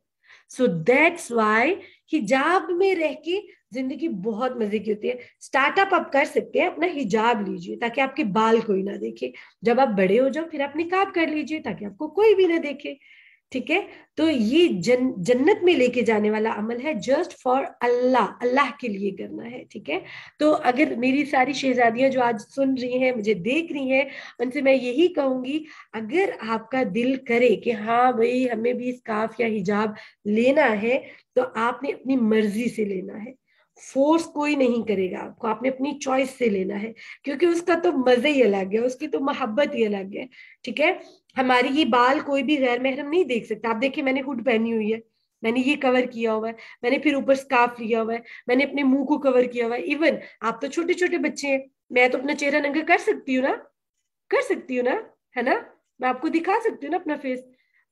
[SPEAKER 1] सो दैट्स वाई हिजाब में रह के जिंदगी बहुत मजे की होती है। स्टार्टअप आप कर सकते हैं, अपना हिजाब लीजिए ताकि आपके बाल कोई ना देखे। जब आप बड़े हो जाओ फिर आप निकाब कर लीजिए ताकि आपको कोई भी ना देखे। ठीक है, तो ये जन्नत में लेके जाने वाला अमल है, जस्ट फॉर अल्लाह, अल्लाह के लिए करना है। ठीक है, तो अगर मेरी सारी शहजादियां जो आज सुन रही हैं, मुझे देख रही हैं, उनसे मैं यही कहूंगी, अगर आपका दिल करे कि हाँ भाई हमें भी स्कार्फ या हिजाब लेना है, तो आपने अपनी मर्जी से लेना है, फोर्स कोई नहीं करेगा आपको, आपने अपनी चॉइस से लेना है, क्योंकि उसका तो मजे ही अलग है, उसकी तो मोहब्बत ही अलग है। ठीक है, हमारी ये बाल कोई भी गैर महरम नहीं देख सकता। आप देखिए मैंने हुड पहनी हुई है, मैंने ये कवर किया हुआ है, मैंने फिर ऊपर स्कार्फ लिया हुआ है, मैंने अपने मुंह को कवर किया हुआ है। इवन आप तो छोटे छोटे बच्चे हैं, मैं तो अपना चेहरा नंगा कर सकती हूँ ना, कर सकती हूँ ना, है ना, मैं आपको दिखा सकती हूँ ना अपना फेस।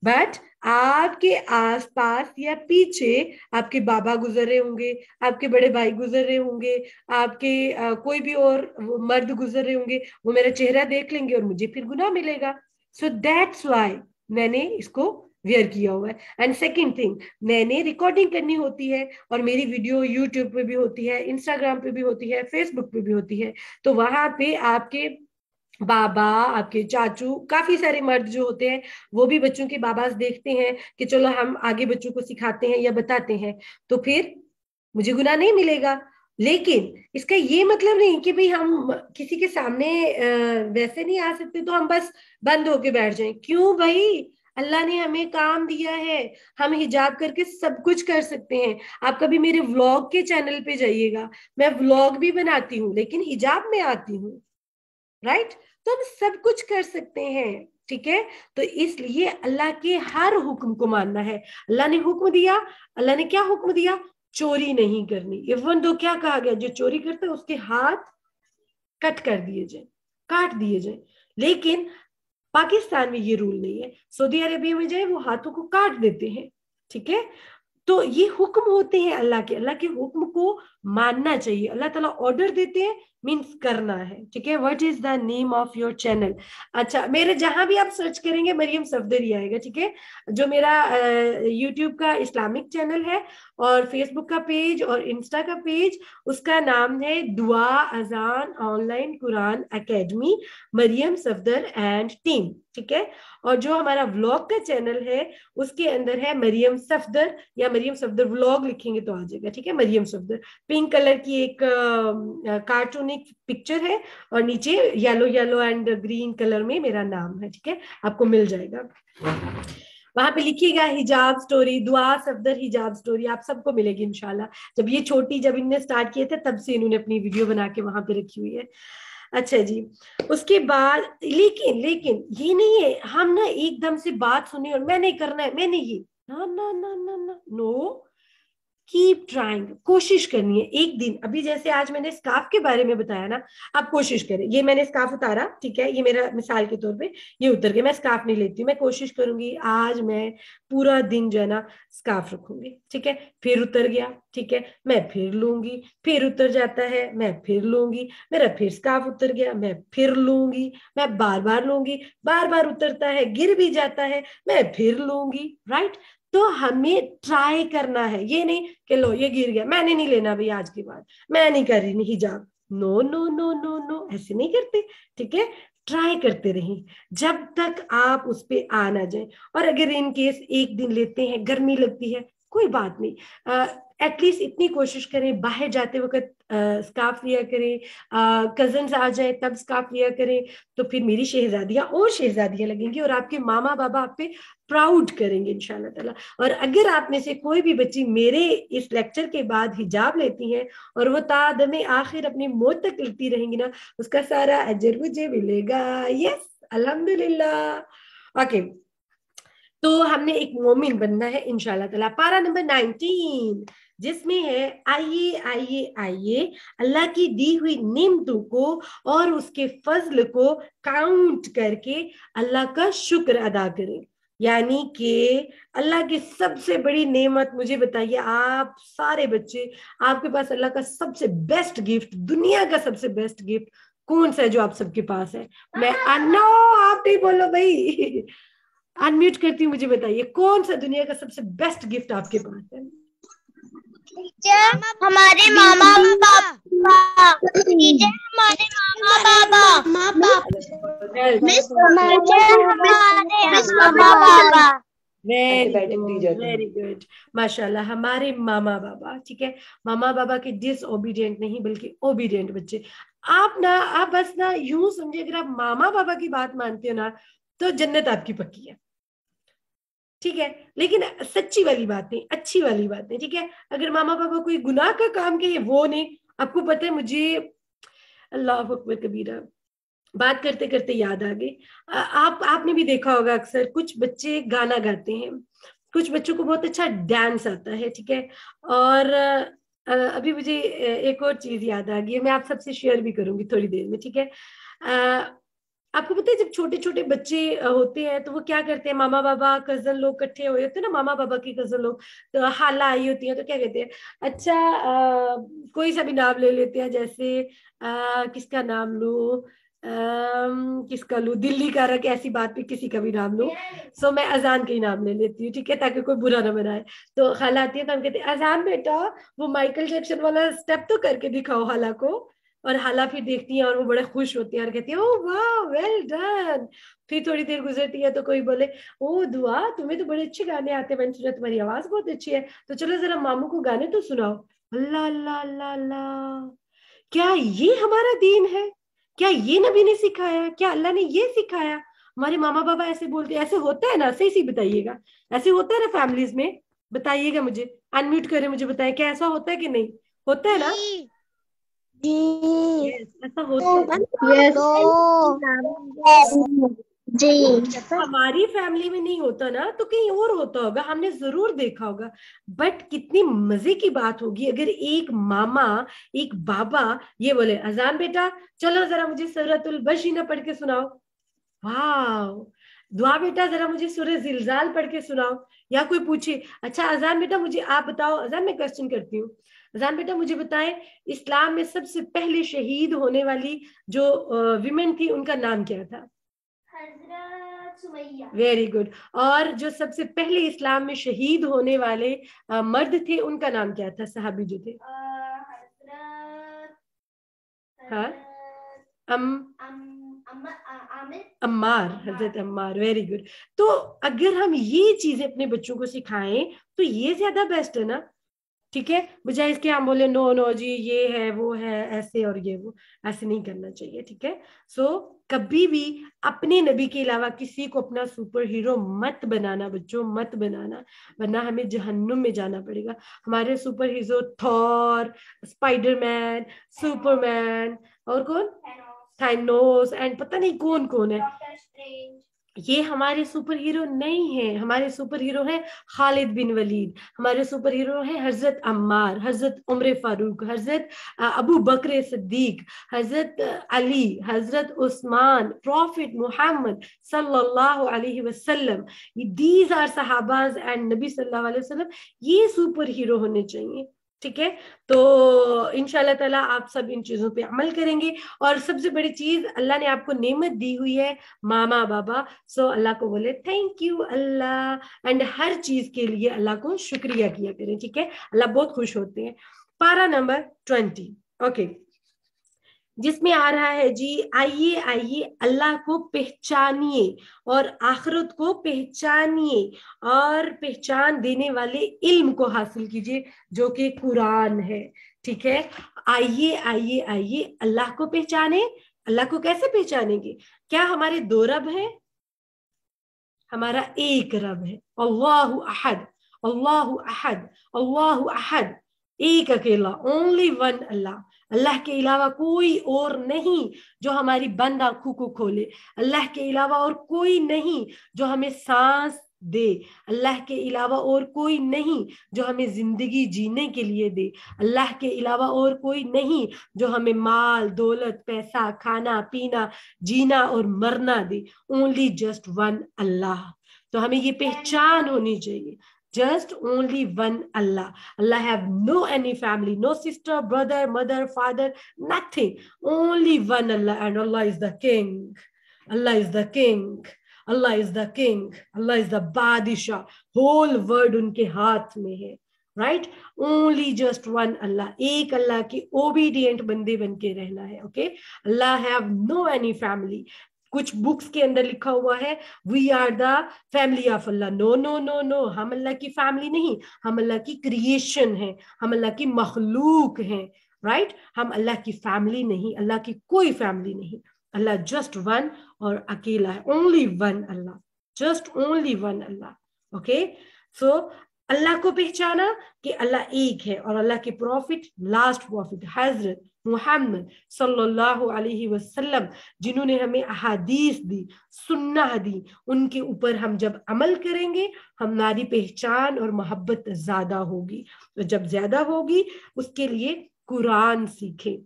[SPEAKER 1] बट आपके आसपास या पीछे आपके बाबा गुजर रहे होंगे, आपके बड़े भाई गुजर रहे होंगे, आपके कोई भी और मर्द गुजर रहे होंगे, वो मेरा चेहरा देख लेंगे और मुझे फिर गुनाह मिलेगा। सो दैट्स वाई मैंने इसको वेयर किया हुआ है। एंड सेकेंड थिंग, मैंने रिकॉर्डिंग करनी होती है, और मेरी वीडियो यूट्यूब पे भी होती है, इंस्टाग्राम पे भी होती है, फेसबुक पे भी होती है। तो वहां पे आपके बाबा, आपके चाचू, काफी सारे मर्द जो होते हैं, वो भी बच्चों के बाबास देखते हैं कि चलो हम आगे बच्चों को सिखाते हैं या बताते हैं, तो फिर मुझे गुनाह नहीं मिलेगा। लेकिन इसका ये मतलब नहीं कि भाई हम किसी के सामने वैसे नहीं आ सकते तो हम बस बंद होके बैठ जाएं। क्यों भाई, अल्लाह ने हमें काम दिया है, हम हिजाब करके सब कुछ कर सकते हैं। आप कभी मेरे व्लॉग के चैनल पे जाइएगा, मैं व्लॉग भी बनाती हूँ लेकिन हिजाब में आती हूँ, राइट? तो हम सब कुछ कर सकते हैं। ठीक है, तो इसलिए अल्लाह के हर हुक्म को मानना है। अल्लाह ने हुक्म दिया, अल्लाह ने क्या हुक्म दिया? चोरी नहीं करनी। इवन तो क्या कहा गया, जो चोरी करता है उसके हाथ कट कर दिए जाए, काट दिए जाए। लेकिन पाकिस्तान में ये रूल नहीं है, सऊदी अरेबिया में जाए वो हाथों को काट देते हैं। ठीक है, तो ये हुक्म होते हैं अल्लाह के, अल्लाह के हुक्म को मानना चाहिए। अल्लाह ताला ऑर्डर देते हैं, मीन्स करना है। ठीक है, what is the name of your channel? अच्छा, मेरे जहां भी आप सर्च करेंगे मरियम सफदर ही आएगा। ठीक है, जो मेरा यूट्यूब का इस्लामिक चैनल है, और फेसबुक का पेज और इंस्टा का पेज, उसका नाम है Dua Azan online Quran academy Maryam Safdar and team. ठीक है, और जो हमारा व्लॉग का चैनल है उसके अंदर है मरियम सफदर, या मरियम सफदर व्लॉग लिखेंगे तो आ जाएगा। ठीक है, मरियम सफदर, पिंक कलर की एक कार्टूनिक पिक्चर है, और नीचे yellow yellow and green colour में मेरा नाम है। ठीक है, आपको मिल जाएगा, वहां पे लिखिएगा हिजाब स्टोरी, दुआ सफदर हिजाब स्टोरी, आप सबको मिलेगी इंशाल्लाह। जब ये छोटी, जब इनने स्टार्ट किए थे तब से इन्होंने अपनी वीडियो बना के वहां पे रखी हुई है। اچھا جی, اس کے بعد لیکن یہ نہیں ہے ہم نا ایک دم سے بات سنی اور میں نہیں کرنا ہے, میں نہیں, یہ نو, کیپ ٹرائنگ, کوشش کرنی ہے. ایک دن ابھی جیسے آج میں نے اسکارف کے بارے میں بتایا نا, آپ کوشش کریں. یہ میں نے اسکارف اتارا, ٹھیک ہے, یہ میرا مثال کے طور پہ یہ اتر گیا, میں اسکارف نہیں لیتی ہوں, میں کوشش کروں گی آج میں پورا دن جو ہے نا اسکارف رکھوں گی, ٹھیک ہے, پھر اتر گیا, ٹھیک ہے, میں پھر لوں گی, پھر اتر جاتا ہے, میں پھر لوں گی, میرا پھر اسکارف اتر گیا, میں پھر لوں گی, میں بار بار لوں گی, بار بار اترتا ہے, گر بھی جاتا ہے, میں پھر لوں گی, رائٹ. تو ہمیں ٹرائی کرنا ہے, یہ نہیں کہ لو یہ گر گیا, میں نے نہیں لینا بھائی آج کے بعد, میں نہیں کر رہی نہیں حجاب, نو نو نو نو نو, ایسے نہیں کرتے, ٹھیک ہے. ٹرائی کرتے رہیں جب تک آپ اس پہ آ نہ جائیں. اور اگر ان کیس ایک دن لیتے ہیں, گرمی لگتی ہے, کوئی بات نہیں, ایٹ لیسٹ اتنی کوشش کریں باہر جاتے وقت اسکارف لیا کریں, کزنس آ جائیں تب اسکارف لیا کریں, تو پھر میری شہزادیاں اور شہزادیاں لگیں گی اور آپ کے ماما بابا آپ پہ پراؤڈ کریں گے انشاءاللہ تعالیٰ. اور اگر آپ میں سے کوئی بھی بچی میرے اس لیکچر کے بعد حجاب لیتی ہیں اور وہ تا دم آخر اپنی موت تک لیتی رہیں گی نا, اس کا سارا اجر مجھے ملے گا. یس, الحمدللہ. اوکے, تو ہم نے ایک مومن بننا ہے انشاءاللہ تعالیٰ. پارا نمبر 19 جس میں ہے آئیے آئیے آئیے اللہ کی دی ہوئی نعمتوں کو اور اس کے فضل کو کاؤنٹ کر کے اللہ کا شکر ادا کریں. یعنی کہ اللہ کی سب سے بڑی نعمت مجھے بتائیے, آپ سارے بچے, آپ کے پاس اللہ کا سب سے بیسٹ گفٹ, دنیا کا سب سے بیسٹ گفٹ کون سا ہے جو آپ سب کے پاس ہے؟ میں انو, آپ نہیں بولو بھائی, انمیوٹ کرتی ہوں, مجھے بتائیے کون سا دنیا کا سب سے بیسٹ گفٹ آپ کے پاس ہے؟
[SPEAKER 2] ہمارے ماما بابا, ہمارے ماما بابا, ماما بابا.
[SPEAKER 1] ویری گڈ, ماشاء اللہ, ہمارے ماما بابا, ٹھیک ہے. ماما بابا کے ڈس اوبیڈینٹ نہیں بلکہ اوبیڈینٹ بچے. آپ بس نا یوں سمجھے, اگر آپ ماما بابا کی بات مانتے ہو نا تو جنت آپ کی پکی ہے, ٹھیک ہے. لیکن سچی والی باتیں, اچھی والی باتیں, ٹھیک ہے. اگر ماما بابا کوئی گناہ کا کام کیے وہ نہیں. آپ کو پتہ ہے مجھے اللہ اکبر کبیرہ بات کرتے کرتے یاد آ گئی, آپ نے بھی دیکھا ہوگا اکثر کچھ بچے گانا گاتے ہیں, کچھ بچوں کو بہت اچھا ڈانس آتا ہے, ٹھیک ہے. اور ابھی مجھے ایک اور چیز یاد آ گئی ہے, میں آپ سب سے شیئر بھی کروں گی تھوڑی دیر میں, ٹھیک ہے. آپ کو پتہ ہے جب چھوٹے چھوٹے بچے ہوتے ہیں تو وہ کیا کرتے ہیں, ماما بابا کزن لوگ کٹھے ہوئے ہوتے ہیں نا, ماما بابا کی کزن لوگ, تو خالہ آئی ہوتی ہیں, تو کیا کہتے ہیں, اچھا کوئی سا بھی نام لے لیتے ہیں, جیسے کس کا نام لوں, کس کا لوں, دلی کا رکھ, ایسی بات پہ کسی کا بھی نام لوں. سو میں اذان کا ہی نام لے لیتی ہوں, ٹھیک ہے, تاکہ کوئی برا نہ بنائے. تو خالہ آتی ہے تو ہم کہتے ہیں اذان بیٹا وہ مائیکل جیکسن والا اسٹیپ تو کر کے دکھاؤ خالہ کو. اور خالہ پھر دیکھتی ہیں اور وہ بڑے خوش ہوتی ہیں اور کہتی ہیں او واہ ویل ڈن. پھر تھوڑی دیر گزرتی ہے تو کوئی بولے او دعا تمہیں تو بڑے اچھے گانے آتے ہیں, میں نے سنا تمہاری آواز بہت اچھی ہے, تو چلو ذرا ماموں کو گانے تو سناؤ. اللہ اللہ اللہ اللہ, کیا یہ ہمارا دین ہے؟ کیا یہ نبی نے سکھایا؟ کیا اللہ نے یہ سکھایا؟ ہمارے ماما بابا ایسے بولتے, ایسے ہوتا ہے نا؟ صحیح سی بتائیے گا, ایسے ہوتا ہے نا فیملیز میں؟ بتائیے گا مجھے, انمیوٹ کریں, مجھے بتائیں کیا ایسا ہوتا ہے کہ نہیں ہوتا ہے نا؟ ایسا ہوتا ہے. ہماری فیملی میں نہیں ہوتا نا تو کہیں اور ہوتا ہوگا, ہم نے ضرور دیکھا ہوگا. بٹ کتنی مزے کی بات ہوگی اگر ایک ماما ایک بابا یہ بولے اذان بیٹا چلو ذرا مجھے سورۃ البشینہ پڑھ کے سناؤ. واو. دعا بیٹا ذرا مجھے سورہ زلزال پڑھ کے سناؤ. یا کوئی پوچھے اچھا اذان بیٹا مجھے آپ بتاؤ, اذان میں کوسچن کرتی ہوں, اذان بیٹا مجھے بتائیں اسلام میں سب سے پہلے شہید ہونے والی جو ویمن تھی ان کا نام کیا تھا؟ حضرت سمیہ. Very good. اور جو سب سے پہلے اسلام میں شہید ہونے والے مرد تھے ان کا نام کیا تھا, صحابی جو تھے؟ ہاں عمار, حضرت عمار. Very good. تو اگر ہم یہ چیزیں اپنے بچوں کو سکھائیں تو یہ زیادہ بیسٹ ہے نا, ٹھیک ہے, بجائے اس کے ہم بولے نو نو جی یہ ہے وہ ہے ایسے اور یہ وہ, ایسے نہیں کرنا چاہیے, ٹھیک ہے. سو کبھی بھی اپنے نبی کے علاوہ کسی کو اپنا سپر ہیرو مت بنانا بچوں, مت بنانا, ورنہ ہمیں جہنم میں جانا پڑے گا. ہمارے super hero تھور, Spider Man, super مین, اور کون, थाइनोस एंड पता नहीं कौन कौन है, ये हमारे सुपर हीरो नहीं है। हमारे सुपर हीरो है खालिद बिन वलीद, हमारे सुपर हीरो है हजरत अम्मार, हजरत उमर फारूक, हजरत अबू बकर सिद्दीक, हजरत अली, हजरत उस्मान, प्रॉफिट मोहम्मद सल्लल्लाहु अलैहि वसल्लम। दीज आर सहाबाज एंड नबी सल्लल्लाहु अलैहि वसल्लम, ये सुपर हीरो होने चाहिए। ठीक है, तो इंशाल्लाह ताला आप सब इन चीजों पे अमल करेंगे। और सबसे बड़ी चीज, अल्लाह ने आपको नेमत दी हुई है मामा बाबा, सो अल्लाह को बोले थैंक यू अल्लाह, एंड हर चीज के लिए अल्लाह को शुक्रिया किया करें। ठीक है, अल्लाह बहुत खुश होते हैं। पारा नंबर 20, ओके, जिसमें आ रहा है जी, आइए आइए अल्लाह को पहचानिए और आखिरत को पहचानिए और पहचान देने वाले इल्म को हासिल कीजिए जो कि कुरान है। ठीक है, आइए आइए आइए अल्लाह को पहचाने। अल्लाह को कैसे पहचानेंगे? क्या हमारे दो रब हैं? हमारा एक रब है, अल्लाहु अहद, अल्लाहु अहद, अल्लाहु अहद, एक अकेला, ओनली वन अल्लाह। अल्लाह के अलावा कोई और नहीं जो हमारी बंद आंखों को खोले, अल्लाह के अलावा और कोई नहीं जो हमें सांस दे, अल्लाह के अलावा और कोई नहीं जो हमें जिंदगी जीने के लिए दे, अल्लाह के अलावा और कोई नहीं जो हमें माल दौलत पैसा खाना पीना जीना और मरना दे, ओनली जस्ट वन अल्लाह। तो हमें ये पहचान होनी चाहिए, just only one Allah. Allah have no any family, no sister, brother, mother, father, nothing. Only one Allah, and Allah is the king. Allah is the king. Allah is the king. Allah is the Badishah. Whole world उनके हाथ में है, right? Only just one Allah. एक अल्लाह के obedient बंदे बन के रहना है, okay? Allah have no any family. कुछ बुक्स के अंदर लिखा हुआ है we are the family of Allah. No no no no, हम अल्लाह की फैमिली नहीं, हम अल्लाह की क्रिएशन है, हम अल्लाह की मखलूक हैं, राइट? हम अल्लाह की फैमिली नहीं, अल्लाह की कोई फैमिली नहीं। अल्लाह जस्ट वन और अकेला है, ओनली वन अल्लाह, जस्ट ओनली वन अल्लाह। ओके, सो अल्लाह को पहचाना कि अल्लाह एक है, और अल्लाह के प्रॉफिट, लास्ट प्रॉफिट हजरत मुहम्मद सल्लल्लाहु अलैहि वसल्लम, जिन्होंने हमें अहादीस दी, सुन्नह दी, उनके ऊपर हम जब अमल करेंगे हमारी पहचान और मोहब्बत ज्यादा होगी। तो जब ज्यादा होगी उसके लिए कुरान सीखे,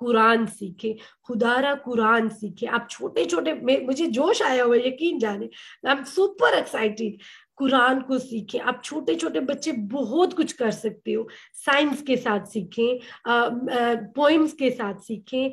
[SPEAKER 1] कुरान सीखे, खुदारा कुरान सीखे। आप छोटे छोटे, मुझे जोश आया हुआ, यकीन जाने, I am super excited. Quran को सीखें, आप छोटे छोटे बच्चे बहुत कुछ कर सकते हो। साइंस के साथ सीखें, पोइम्स के साथ सीखें,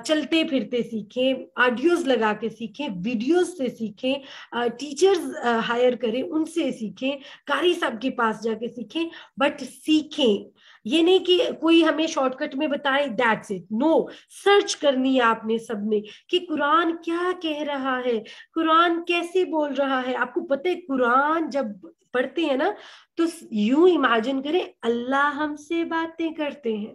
[SPEAKER 1] चलते फिरते सीखें, ऑडियोज लगा के सीखें, वीडियोस से सीखें, टीचर्स हायर करें उनसे सीखें, कारी साहब के पास जाके सीखें, बट सीखें। ये नहीं कि कोई हमें शॉर्टकट में बताए, दैट्स इट, नो। सर्च करनी है आपने सबने कि कुरान क्या कह रहा है, कुरान कैसे बोल रहा है। आपको पता है कुरान जब पढ़ते हैं ना तो यूं इमेजिन करें अल्लाह हमसे बातें करते हैं,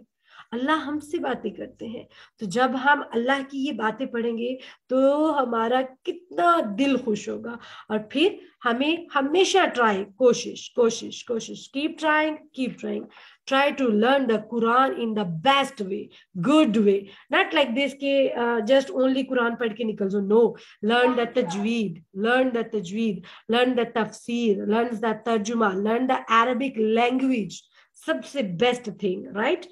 [SPEAKER 1] अल्लाह हमसे बातें करते हैं। तो जब हम अल्लाह की ये बातें पढ़ेंगे तो हमारा कितना दिल खुश होगा। और फिर हमें हमेशा ट्राई, कोशिश कोशिश कोशिश, keep trying, keep trying, try to learn the Quran in the best way, good way, not like this ke just only Quran पढ़ के निकल जाओ, no, learn the tajweed, learn the tajweed, learn the tafsir, learn the tarjuma, learn the Arabic language, सबसे best thing, right?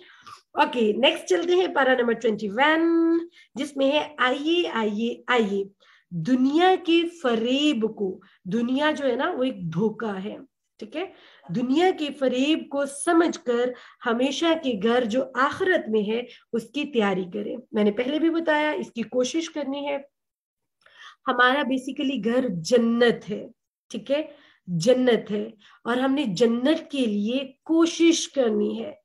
[SPEAKER 1] Okay, next चलते हैं पारा number 21, जिसमें है आइए आइए आइए दुनिया के फरेब को, दुनिया जो है ना वो एक धोखा है, ठीक है? दुनिया के फरेब को समझकर हमेशा के घर जो आखिरत में है उसकी तैयारी करें। मैंने पहले भी बताया, इसकी कोशिश करनी है। हमारा बेसिकली घर जन्नत है, ठीक है? जन्नत है, और हमने जन्नत के लिए कोशिश करनी है।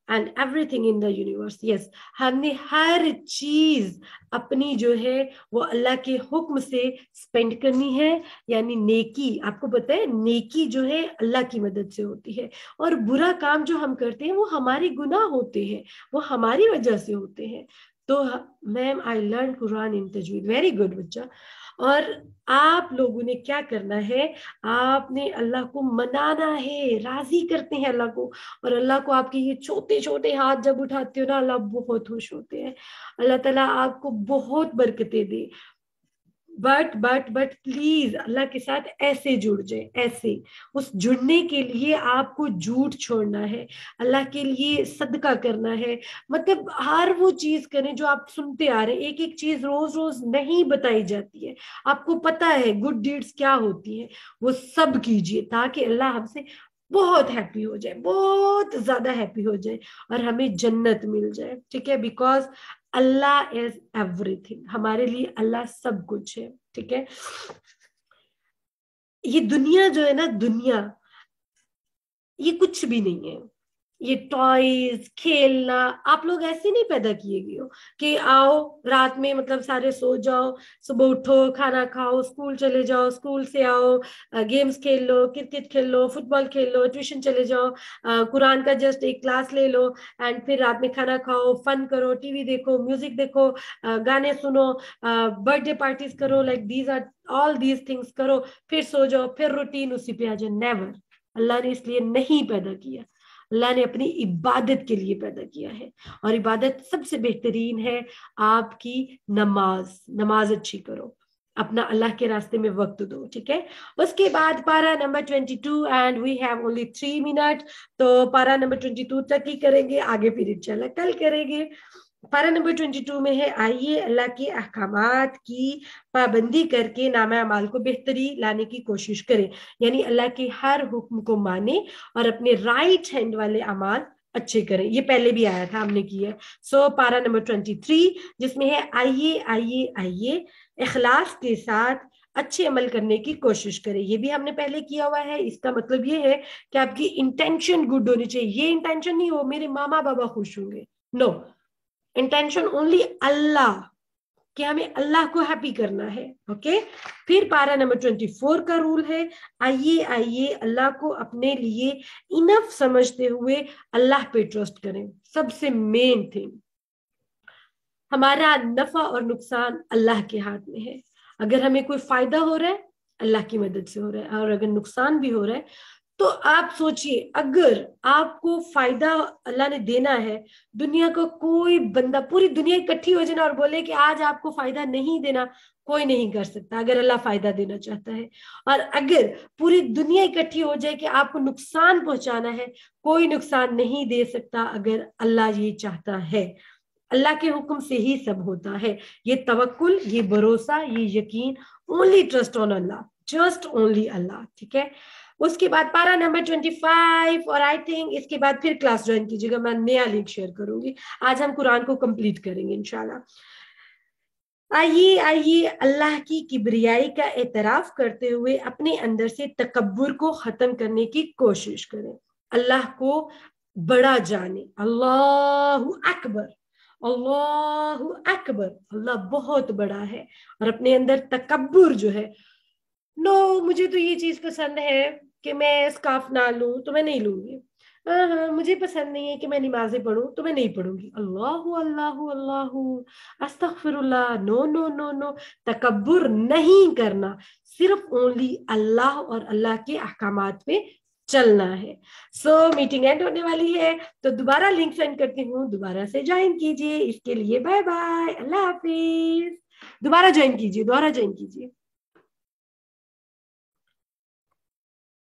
[SPEAKER 1] And everything in the universe, yes, हमने हर चीज अपनी जो है वो अल्लाह के हुक्म से स्पेंड करनी है। यानी नेकी, आपको पता है नेकी जो है अल्लाह की मदद से होती है, और बुरा काम जो हम करते हैं वो हमारे गुनाह होते हैं, वो हमारी वजह से होते हैं। तो ma'am I learn Quran in तजवीद, वेरी गुड बच्चा। और आप लोगों ने क्या करना है, आपने अल्लाह को मनाना है, राजी करते हैं अल्लाह को। और अल्लाह को आपके ये छोटे छोटे हाथ जब उठाते हो ना, अल्लाह बहुत खुश होते हैं। अल्लाह ताला आपको बहुत बरकतें दे। बट प्लीज अल्लाह के साथ ऐसे जुड़ जाए, ऐसे। उस जुड़ने के लिए आपको झूठ छोड़ना है, अल्लाह के लिए सदका करना है। मतलब हर वो चीज करें जो आप सुनते आ रहे हैं, एक एक चीज रोज रोज नहीं बताई जाती है, आपको पता है गुड डीड्स क्या होती है, वो सब कीजिए ताकि अल्लाह हमसे बहुत हैप्पी हो जाए, बहुत ज्यादा हैप्पी हो जाए और हमें जन्नत मिल जाए। ठीक है, बिकॉज अल्लाह इज एवरीथिंग, हमारे लिए अल्लाह सब कुछ है। ठीक है, ये दुनिया जो है ना, दुनिया ये कुछ भी नहीं है। ये टॉयज खेलना, आप लोग ऐसे नहीं पैदा किए गए हो कि आओ रात में मतलब सारे सो जाओ, सुबह उठो, खाना खाओ, स्कूल चले जाओ, स्कूल से आओ, गेम्स खेल लो, क्रिकेट खेल लो, फुटबॉल खेल लो, ट्यूशन चले जाओ, कुरान का जस्ट एक क्लास ले लो, एंड फिर रात में खाना खाओ, फन करो, टीवी देखो, म्यूजिक देखो, गाने सुनो, बर्थडे पार्टीज करो, like these are all these things करो, फिर सो जाओ, फिर रूटीन उसी पे आ जाए। नेवर, अल्लाह ने इसलिए नहीं पैदा किया। अल्लाह ने अपनी इबादत के लिए पैदा किया है, और इबादत सबसे बेहतरीन है आपकी नमाज। नमाज अच्छी करो, अपना अल्लाह के रास्ते में वक्त दो। ठीक है, उसके बाद पारा number 22, and we have only 3 minute, तो पारा नंबर 22 तक ही करेंगे, आगे फिर इंशाल्लाह कल करेंगे। पारा नंबर 22 में है, आइए अल्लाह के अहकामात की पाबंदी करके नामा अमाल को बेहतरी लाने की कोशिश करें, यानी अल्लाह के हर हुक्म को माने और अपने राइट हैंड वाले अमाल अच्छे करें। ये पहले भी आया था, हमने किया है। सो पारा नंबर 23 जिसमें है, आइए आइए आइए इखलास के साथ अच्छे अमल करने की कोशिश करें। ये भी हमने पहले किया हुआ है। इसका मतलब ये है कि आपकी इंटेंशन गुड होनी चाहिए। ये इंटेंशन नहीं हो मेरे मामा बाबा खुश होंगे, नो, इंटेंशन ओनली अल्लाह, कि हमें अल्लाह को हैप्पी करना है। ओके, फिर पारा नंबर 24 का रूल है, आइए आइए अल्लाह को अपने लिए इनफ समझते हुए अल्लाह पे ट्रस्ट करें। सबसे मेन थिंग, हमारा नफा और नुकसान अल्लाह के हाथ में है। अगर हमें कोई फायदा हो रहा है, अल्लाह की मदद से हो रहा है, और अगर नुकसान भी हो रहा है, तो आप सोचिए, अगर आपको फायदा अल्लाह ने देना है, दुनिया का कोई बंदा, पूरी दुनिया इकट्ठी हो जाए ना और बोले कि आज आपको फायदा नहीं देना, कोई नहीं कर सकता अगर अल्लाह फायदा देना चाहता है। और अगर पूरी दुनिया इकट्ठी हो जाए कि आपको नुकसान पहुंचाना है, कोई नुकसान नहीं दे सकता अगर अल्लाह ये चाहता है। अल्लाह के हुक्म से ही सब होता है। ये तवक्कुल, ये भरोसा, ये यकीन, only trust on Allah, just only Allah. ठीक है, उसके बाद पारा नंबर 25, और आई थिंक इसके बाद फिर क्लास ज्वाइन कीजिएगा, मैं नया लिंक शेयर करूंगी। आज हम कुरान को कंप्लीट करेंगे इंशाल्लाह। आइए आइए अल्लाह की किबरियाई का एतराफ करते हुए अपने अंदर से तकब्बुर को खत्म करने की कोशिश करें। अल्लाह को बड़ा जाने, अल्लाह अकबर, अल्लाह अकबर, अल्लाह बहुत बड़ा है। और अपने अंदर तकब्बुर जो है, नो मुझे तो ये चीज पसंद है कि मैं स्कार्फ ना लूं तो मैं नहीं लूंगी, हाँ हाँ मुझे पसंद नहीं है कि मैं नमाजें पढ़ूं तो मैं नहीं पढ़ूंगी, अल्लाह अल्लाह अल्लाह अस्तगफिरुल्लाह, नो नो नो नो, तकब्बुर नहीं करना, सिर्फ ओनली अल्लाह और अल्लाह के अहकामात पे चलना है। सो मीटिंग एंड होने वाली है, तो दोबारा लिंक सेंड करती हूँ, दोबारा से ज्वाइन कीजिए। इसके लिए बाय बाय, अल्लाह हाफिज। दोबारा ज्वाइन कीजिए, दोबारा ज्वाइन कीजिए।